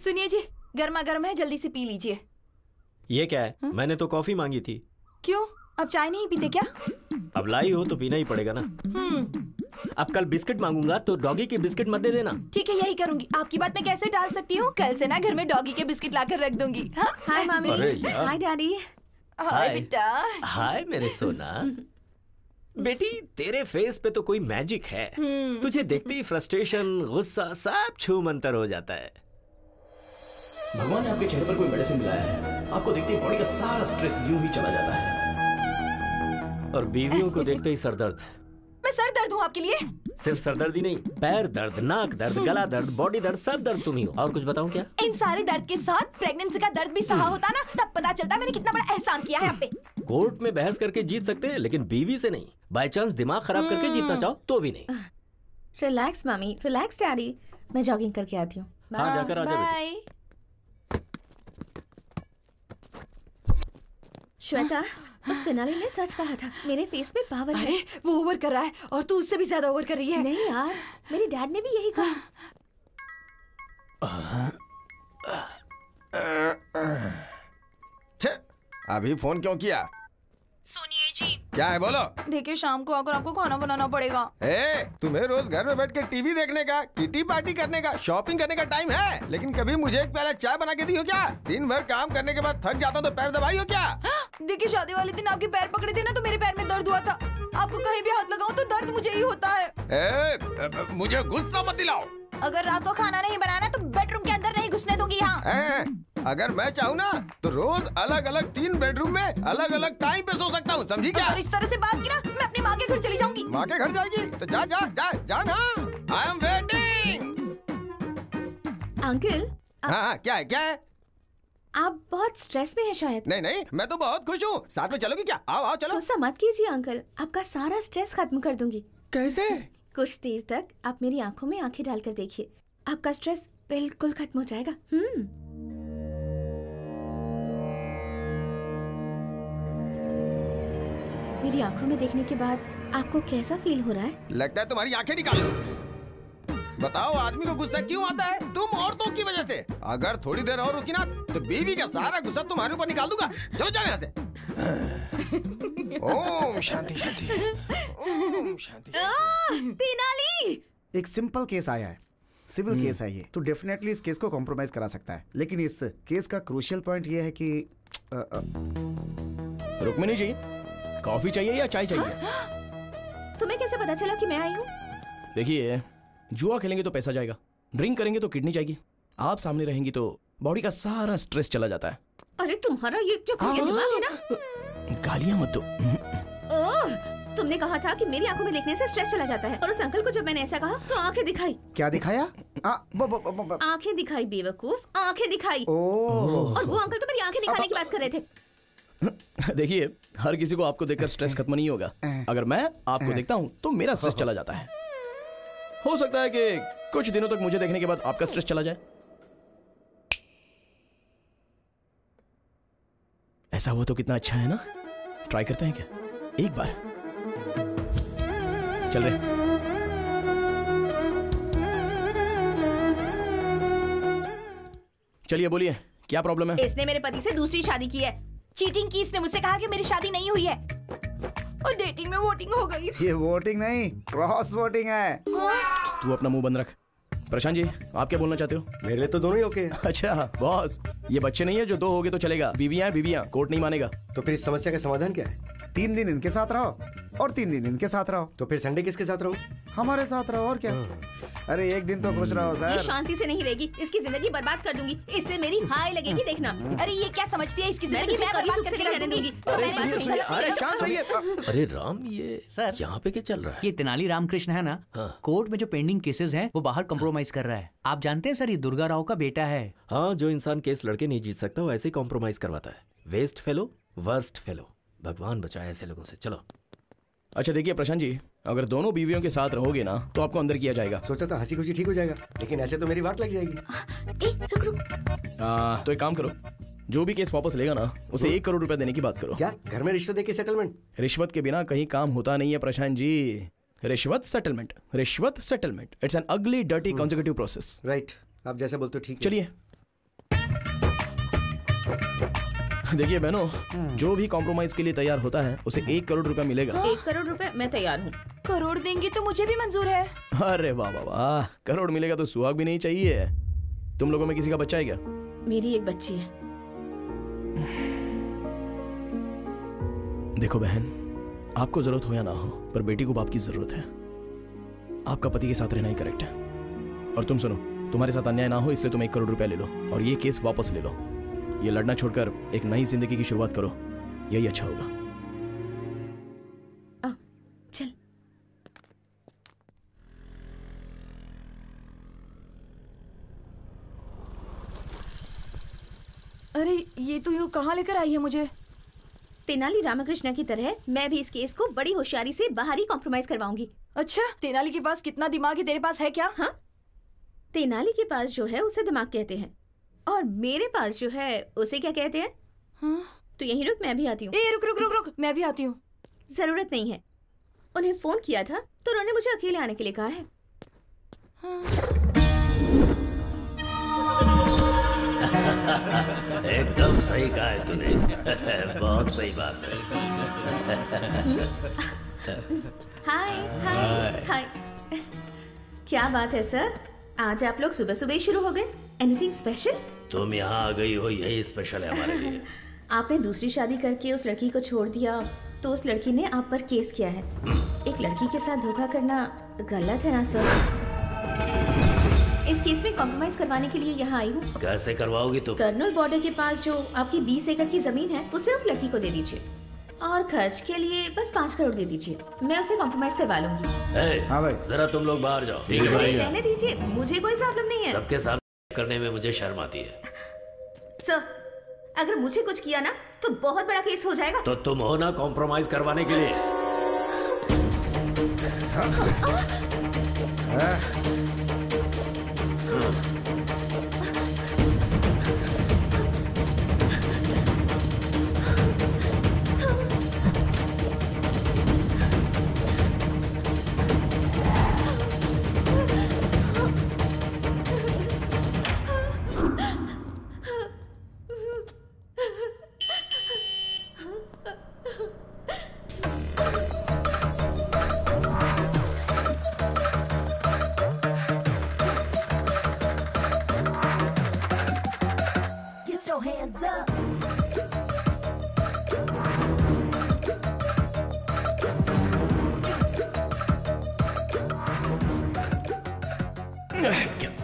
सुनिए जी, गर्मा गर्म है, जल्दी से पी लीजिए। ये क्या है? मैंने तो कॉफी मांगी थी। क्यों, अब चाय नहीं पीते क्या? अब लाई हो तो पीना ही पड़ेगा ना। अब कल बिस्किट मांगूंगा तो डॉगी के बिस्किट मत दे देना। ठीक है, यही करूंगी। आपकी बात मैं कैसे टाल सकती हूँ? कल से ना घर में डॉगी के बिस्किट लाकर रख दूंगी। हाय मामी। हाय डैडी। हाय बेटा। हाय मेरे सोना। बेटी, तेरे फेस पे तो कोई मैजिक है। तुझे देखते ही फ्रस्ट्रेशन, गुस्सा सब छू मंतर हो जाता है। भगवान ने आपके चेहरे पर कोई मेडिसिन दिलाया है। आपको देखते ही बॉडी का सारा स्ट्रेस यूं ही चला जाता है। और बीवियों को देखते ही सरदर्द। मैं सर दर्द हूँ आपके लिए? सिर्फ सरदर्दी नहीं, पैर दर्द, नाक दर्द, गला दर्द, बॉडी दर्द, सब दर्द तुम ही हो। और कुछ बताऊं क्या? इन सारे दर्द के साथ प्रेगनेंसी का दर्द भी सहा होता ना, तब पता चलता मैंने कितना बड़ा एहसान किया है आप पे। कोर्ट में बहस करके जीत सकते हैं, लेकिन बीवी से नहीं। बाय चांस दिमाग खराब करके जीतना चाहो तो भी नहीं। रिलैक्स मामी, रिलैक्स डैडी। मैं जॉगिंग करके आती हूँ। हाँ, जाकर आ जा बेटी। श्वेता, उस तेनाली ने सच कहा था, मेरे फेस में पावर है। वो ओवर कर रहा है और तू उससे भी ज्यादा ओवर कर रही है। नहीं यार, मेरे डैड ने भी यही कहा। अभी फोन क्यों किया? सुनिए जी। क्या है, बोलो। देखिए, शाम को आकर आपको खाना बनाना पड़ेगा। तुम्हें रोज घर में बैठ के टीवी देखने का, किटी पार्टी करने का, शॉपिंग करने का टाइम है, लेकिन कभी मुझे एक प्याला चाय बना के दी हो क्या? दिन भर काम करने के बाद थक जाता हूँ तो पैर दबाई हो क्या? देखिए, शादी वाले दिन आपके पैर पकड़े थे ना, तो मेरे पैर में दर्द हुआ था। आपको कहीं भी हाथ लगाऊं तो दर्द मुझे ही होता है। मुझे गुस्सा मत दिलाओ। अगर रात को खाना नहीं बनाना तो बेडरूम के अंदर नहीं घुसने दूंगी यहाँ। अगर मैं चाहूँ ना तो रोज अलग अलग 3 बेडरूम में अलग अलग टाइम पे सो सकता हूँ, समझी क्या? अगर इस तरह से बात की ना, मैं अपनी माँ के घर चली जाऊंगी। माँ के घर जाएगी तो जा जा जा जा ना। I am waiting. अंकल। हाँ, क्या है, क्या है? आप बहुत स्ट्रेस में हैं शायद। नहीं नहीं, मैं तो बहुत खुश हूँ। साथ में चलोगी क्या? आओ आओ चलो। गुस्सा मत कीजिए अंकल, आपका सारा स्ट्रेस खत्म कर दूंगी। कैसे? कुछ देर तक आप मेरी आंखों में आंखें डालकर देखिए, आपका स्ट्रेस बिल्कुल खत्म हो जाएगा। मेरी आंखों में देखने के बाद आपको कैसा फील हो रहा है? लगता है तुम्हारी आंखें निकालो। बताओ, आदमी को गुस्सा क्यों आता है? तुम औरतों की वजह से। अगर थोड़ी देर और रुकी ना तो बीवी का सारा गुस्सा तुम्हारे ऊपर निकाल दूंगा। चलो जाओ यहाँ से। ओम शांति शांति, ओम शांति। तेनाली, एक सिंपल केस आया है, सिविल केस है ये, तो डेफिनेटली इस केस को कॉम्प्रोमाइज करा सकता है। लेकिन इस केस का क्रूशियल पॉइंट ये है कि रुक्मिणी जी, कॉफी चाहिए या चाय चाहिए? तुम्हें कैसे पता चला कि मैं आई हूँ? देखिए, जुआ खेलेंगे तो पैसा जाएगा, ड्रिंक करेंगे तो किडनी जाएगी, आप सामने रहेंगी तो बॉडी का सारा स्ट्रेस चला जाता है। अरे तुम्हारा ये जो दिमाग है ना। गालियां मत दो। तुमने कहा था कि मेरी आंखों में देखने से स्ट्रेस चला जाता है, और उस अंकल को जब मैंने ऐसा कहा तो आंखें दिखाई। क्या दिखाया? आंखें दिखाई बेवकूफ, आंखें दिखाई। और वो अंकल तो मेरी आंखें निकालने की बात कर रहे थे। देखिए, हर किसी को आपको देखकर स्ट्रेस खत्म नहीं होगा। अगर मैं आपको देखता हूँ तो मेरा स्ट्रेस चला जाता है। हो सकता है कि कुछ दिनों तक मुझे देखने के बाद आपका स्ट्रेस चला जाए। ऐसा हुआ तो कितना अच्छा है ना। ट्राई करते हैं क्या एक बार? चल रहे। चलिए बोलिए, क्या प्रॉब्लम है? इसने मेरे पति से दूसरी शादी की है, चीटिंग की। इसने मुझसे कहा कि मेरी शादी नहीं हुई है और डेटिंग में वोटिंग हो गई। ये वोटिंग नहीं, क्रॉस वोटिंग है। तू अपना मुंह बंद रख। प्रशांत जी, आप क्या बोलना चाहते हो? मेरे लिए तो दोनों ही ओके। अच्छा बॉस, ये बच्चे नहीं है जो 2 हो गए तो चलेगा। बीवियां बीवियां, कोर्ट नहीं मानेगा। तो फिर इस समस्या का समाधान क्या है? 3 दिन इनके साथ रहो और 3 दिन इनके साथ रहो। तो फिर संडे किसके साथ रहूं? हमारे साथ रहो और क्या। अरे एक दिन तो खुश रहो सर। ये शांति से नहीं रहेगी, इसकी जिंदगी बर्बाद कर दूंगी। इससे मेरी हाय लगेगी, देखना। अरे ये क्या समझती है, इसकी जिंदगी मैं बर्बाद करके रहने दूंगी। अरे राम, ये सर यहाँ पे क्या चल रहा है? ये तेनाली रामकृष्ण है ना, कोर्ट में जो पेंडिंग केसेस हैं वो बाहर कॉम्प्रोमाइज कर रहा है। आप जानते हैं सर, ये दुर्गा राव का बेटा है। हाँ, जो इंसान केस लड़के नहीं जीत सकता वो ऐसे ही कॉम्प्रोमाइज करवाता है। Waste fellow, worst fellow. भगवान बचाए ऐसे लोगों से। चलो। अच्छा देखिए प्रशांत जी, अगर दोनों बीवियों के साथ रहोगे ना तो आपको अंदर किया जाएगा। सोचा था हंसी खुशी ठीक हो जाएगा, लेकिन ऐसे तो मेरी वाट लग जाएगी। तो एक काम करो, जो भी केस वापस लेगा ना उसे 1 करोड़ रुपए देने की बात करो। क्या घर में रिश्वत देके सेटलमेंट? रिश्वत के बिना कहीं काम होता नहीं है प्रशांत जी। रिश्वत सेटलमेंट, रिश्वत सेटलमेंट, इट्स एन अगली डर्टी कॉन्जिक्यूटिव प्रोसेस। राइट, आप जैसा बोलते हो ठीक है। चलिए देखिए बहनों, जो भी कॉम्प्रोमाइज के लिए तैयार होता है उसे 1 करोड़ रुपया मिलेगा। 1 करोड़ रुपए? मैं तैयार हूँ। करोड़ देंगी तो मुझे भी मंजूर है। अरे वाह वाह वाह, करोड़ मिलेगा तो सुहाग भी नहीं चाहिए। तुम लोगों में किसी का बच्चा है क्या? मेरी एक बच्ची है। देखो बहन, आपको जरूरत हो या ना हो, पर बेटी को बाप की जरूरत है। आपका पति के साथ रहना ही करेक्ट है। और तुम सुनो, तुम्हारे साथ अन्याय ना हो इसलिए तुम 1 करोड़ रुपया ले लो और ये केस वापस ले लो। ये लड़ना छोड़कर एक नई जिंदगी की शुरुआत करो, यही अच्छा होगा। चल। अरे ये तो यूँ कहाँ लेकर आई है मुझे? तेनाली रामकृष्ण की तरह मैं भी इस केस को बड़ी होशियारी से बाहर ही कॉम्प्रोमाइज करवाऊंगी। अच्छा, तेनाली के पास कितना दिमाग है, तेरे पास है क्या? हाँ, तेनाली के पास जो है उसे दिमाग कहते हैं और मेरे पास जो है उसे क्या कहते हैं? हाँ? तो यहीं रुक, मैं भी आती हूँ। रुक रुक रुक रुक, मैं भी आती हूँ। जरूरत नहीं है, उन्हें फोन किया था तो उन्होंने मुझे अकेले आने के लिए कहा है। एकदम सही कहा है तूने। बहुत सही बात है। हाय हाय हाय। क्या बात है सर, आज आप लोग सुबह सुबह ही शुरू हो गए? Anything special? तुम यहाँ आ गई हो, यही स्पेशल है हमारे लिए। आपने दूसरी शादी करके उस लड़की को छोड़ दिया तो उस लड़की ने आप पर केस किया है। एक लड़की के साथ धोखा करना गलत है ना सर? इस केस में कॉम्प्रोमाइज करवाने के लिए यहाँ आई हूँ। कैसे करवाओगी तुम? कर्नल बॉर्डर के पास जो आपकी 20 एकड़ की जमीन है उसे उस लड़की को दे दीजिए और खर्च के लिए बस 5 करोड़ दे दीजिए। मैं उसे कॉम्प्रोमाइज करवा लूंगी। हाँ भाई, जरा तुम लोग बाहर जाओ। रहने दीजिए, मुझे कोई प्रॉब्लम नहीं है। सबके सामने करने में मुझे शर्म आती है। सर, अगर मुझे कुछ किया ना तो बहुत बड़ा केस हो जाएगा। तो तुम हो ना कॉम्प्रोमाइज करवाने के लिए।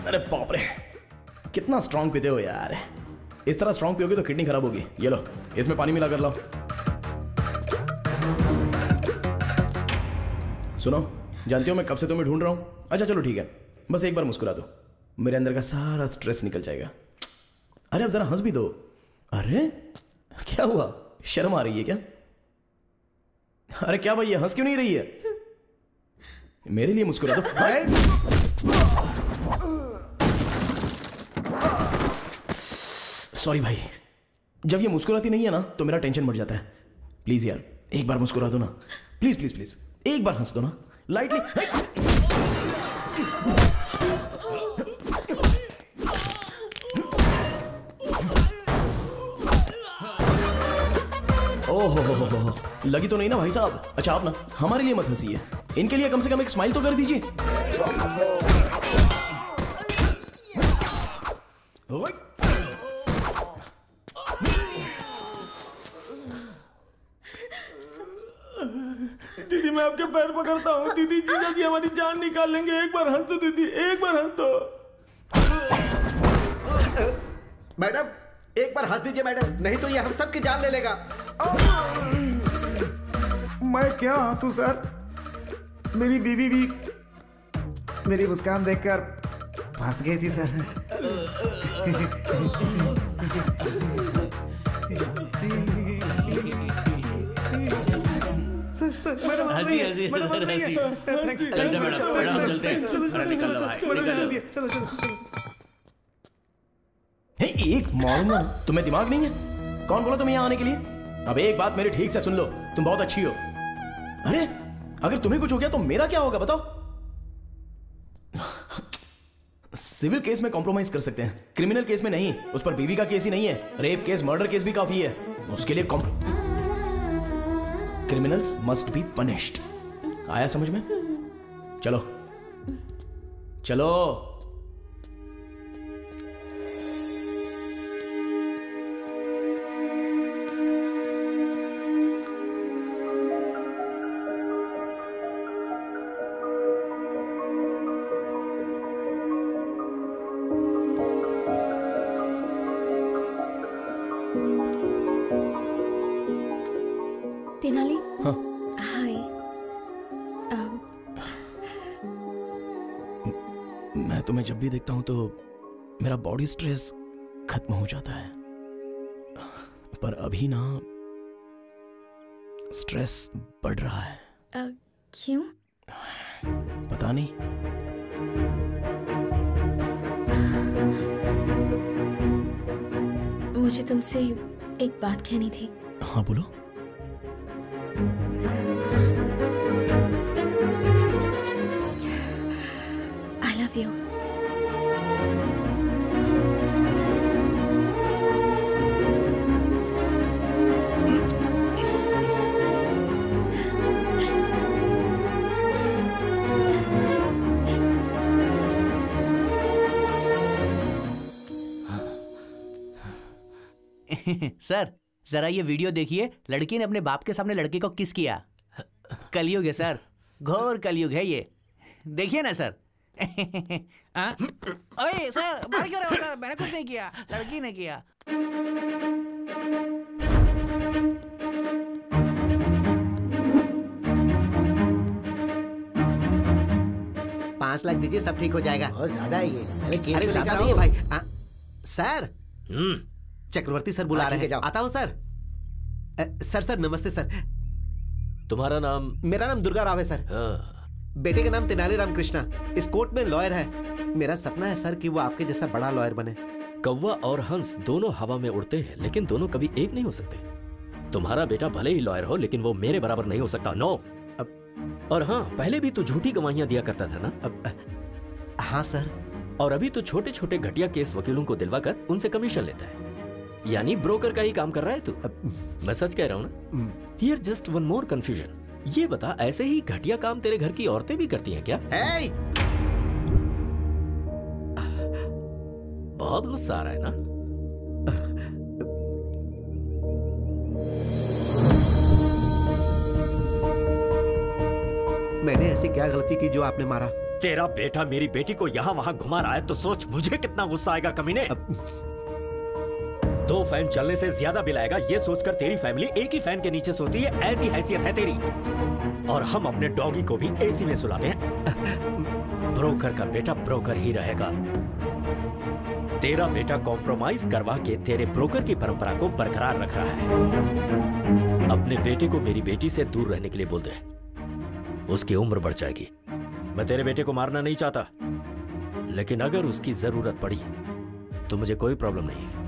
अरे बाप रे, कितना स्ट्रांग पीते हो यार। इस तरह स्ट्रांग पियोगे तो किडनी खराब होगी। ये लो, इसमें पानी मिला कर लाओ। सुनो, जानती हो मैं कब से तुम्हें ढूंढ रहा हूं। अच्छा चलो ठीक है, बस एक बार मुस्कुरा दो, मेरे अंदर का सारा स्ट्रेस निकल जाएगा। अरे अब जरा हंस भी दो। अरे क्या हुआ, शर्म आ रही है क्या? अरे क्या भाई, ये हंस क्यों नहीं रही है? मेरे लिए मुस्कुरा दो। सॉरी भाई, जब ये मुस्कुराती नहीं है ना तो मेरा टेंशन बढ़ जाता है। प्लीज यार, एक बार मुस्कुरा दो ना, प्लीज प्लीज प्लीज, एक बार हंस दो ना, लाइटली। ओहो, लगी तो नहीं ना भाई साहब? अच्छा आप ना हमारे लिए मत हंसिए, इनके लिए कम से कम एक स्माइल तो कर दीजिए। दीदी मैं आपके पैर पकड़ता हूँ। दीदी, जीजा जी हमारी जान निकाल लेंगे। एक बार हंस दो दीदी, एक बार हंस दो। मैडम एक बार हंस दीजिए मैडम, नहीं तो ये हम सबकी जान ले लेगा। मैं क्या हंसू सर, मेरी बीवी भी मेरी मुस्कान देखकर फंस गई थी सर। सर मैडम एक मारूंगा, तुम्हें दिमाग नहीं है? कौन बोला तुम्हें यहाँ आने के लिए? अब एक बात मेरी ठीक से सुन लो, तुम बहुत अच्छी हो। अरे अगर तुम्हें कुछ हो गया तो मेरा क्या होगा बताओ? सिविल केस में कॉम्प्रोमाइज कर सकते हैं, क्रिमिनल केस में नहीं। उस पर बीवी का केस ही नहीं है, रेप केस, मर्डर केस भी काफी है। उसके लिए क्रिमिनल्स मस्ट बी पनिश्ड। आया समझ में? चलो चलो। तेनाली। हाँ। हाय। मैं तुम्हें जब भी देखता हूं तो मेरा बॉडी स्ट्रेस खत्म हो जाता है, पर अभी ना स्ट्रेस बढ़ रहा है। क्यों? पता नहीं। मुझे तुमसे एक बात कहनी थी। हाँ बोलो। I love you. सर जरा ये वीडियो देखिए। लड़की ने अपने बाप के सामने लड़के को किस किया। कलयुग है सर, घोर कलयुग है ये। देखिए ना सर। ओए सर, मार क्यों रहे हो सर? मैंने कुछ नहीं किया, लड़की ने किया। $5 लाख दीजिए, सब ठीक हो जाएगा। बहुत ज्यादा है ये। अरे ज्यादा नहीं है भाई। सर, चक्रवर्ती सर बुला रहे हैं। आता हूँ सर। सर नमस्ते सर। तुम्हारा नाम? मेरा नाम दुर्गा राव है सर। हाँ। बेटे का नाम तेनाली राम कृष्णा। इस कोर्ट में लॉयर है। मेरा सपना है सर कि वो आपके जैसा बड़ा लॉयर बने। कौवा और हंस दोनों हवा में उड़ते हैं, लेकिन दोनों कभी एक नहीं हो सकते। तुम्हारा बेटा भले ही लॉयर हो, लेकिन वो मेरे बराबर नहीं हो सकता। नो। और हाँ, पहले भी तू झूठी गवाहियां दिया करता था ना? हाँ सर। और अभी तो छोटे छोटे घटिया केस वकीलों को दिलवाकर उनसे कमीशन लेता है। यानी ब्रोकर का ही काम कर रहा है तू। मैं सच कह रहा हूँ ना? Here just one more confusion. ये बता, ऐसे ही घटिया काम तेरे घर की औरतें भी करती हैं क्या? hey! बहुत गुस्सा आ रहा है ना? मैंने ऐसी क्या गलती की जो आपने मारा? तेरा बेटा मेरी बेटी को यहाँ वहाँ घुमा रहा है तो सोच मुझे कितना गुस्सा आएगा कमीने। 2 फैन चलने से ज्यादा बिल आएगा, ये सोचकर तेरी फैमिली एक ही फैन के नीचे सोती है। ऐसी हैसियत है तेरी। और हम अपने डॉगी को भी एसी में सुलाते हैं। ब्रोकर का बेटा ब्रोकर ही रहेगा। तेरा बेटा कॉम्प्रोमाइज करवा के तेरे ब्रोकर की परंपरा को बरकरार रख रहा है। अपने बेटे को मेरी बेटी से दूर रहने के लिए बोल दे, उसकी उम्र बढ़ जाएगी। मैं तेरे बेटे को मारना नहीं चाहता, लेकिन अगर उसकी जरूरत पड़ी तो मुझे कोई प्रॉब्लम नहीं है।